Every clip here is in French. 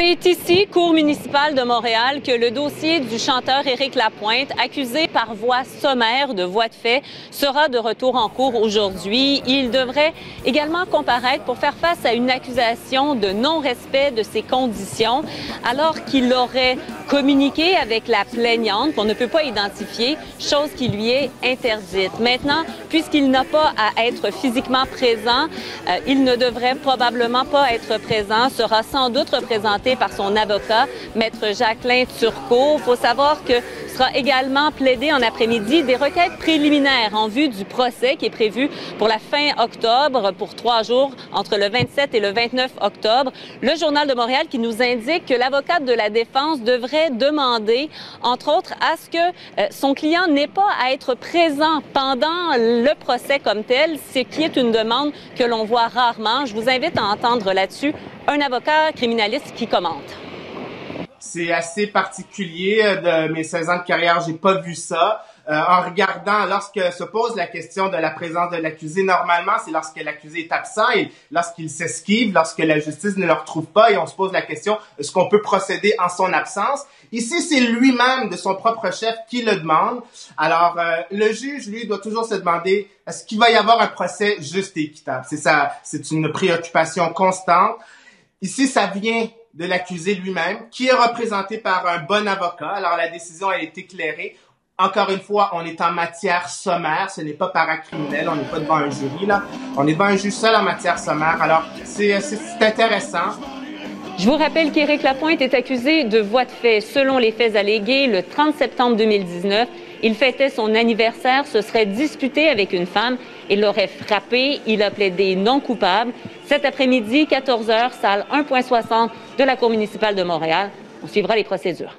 C'est ici, Cour municipale de Montréal, que le dossier du chanteur Éric Lapointe, accusé par voie sommaire de voies de fait, sera de retour en cours aujourd'hui. Il devrait également comparaître pour faire face à une accusation de non-respect de ses conditions, alors qu'il aurait communiqué avec la plaignante, qu'on ne peut pas identifier, chose qui lui est interdite. Maintenant, puisqu'il n'a pas à être physiquement présent, il ne devrait probablement pas être présent, sera sans doute représenté par son avocat, Maître Jacqueline Turcot. Il faut savoir que sera également plaidé en après-midi des requêtes préliminaires en vue du procès qui est prévu pour la fin octobre, pour 3 jours, entre le 27 et le 29 octobre. Le Journal de Montréal qui nous indique que l'avocate de la défense devrait demander, entre autres, à ce que son client n'ait pas à être présent pendant le procès comme tel, ce qui est une demande que l'on voit rarement. Je vous invite à entendre là-dessus un avocat criminaliste qui commente. C'est assez particulier. De mes 16 ans de carrière, j'ai pas vu ça. En regardant, lorsque se pose la question de la présence de l'accusé, normalement, c'est lorsque l'accusé est absent et lorsqu'il s'esquive, lorsque la justice ne le retrouve pas et on se pose la question, est-ce qu'on peut procéder en son absence? Ici, c'est lui-même, de son propre chef, qui le demande. Alors, le juge, lui, doit toujours se demander, est-ce qu'il va y avoir un procès juste et équitable? C'est ça, c'est une préoccupation constante. Ici, ça vient de l'accusé lui-même, qui est représenté par un bon avocat. Alors, la décision a été éclairée. Encore une fois, on est en matière sommaire, ce n'est pas paracriminel, on n'est pas devant un jury, là. On est devant un juge seul en matière sommaire. Alors, c'est intéressant. Je vous rappelle qu'Éric Lapointe est accusé de voies de fait. Selon les faits allégués, le 30 septembre 2019, il fêtait son anniversaire, se serait disputé avec une femme et l'aurait frappé. Il a plaidé non coupable. Cet après-midi, 14h, salle 1.60 de la Cour municipale de Montréal. On suivra les procédures.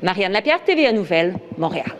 Marianne Lapierre, TVA Nouvelles, Montréal.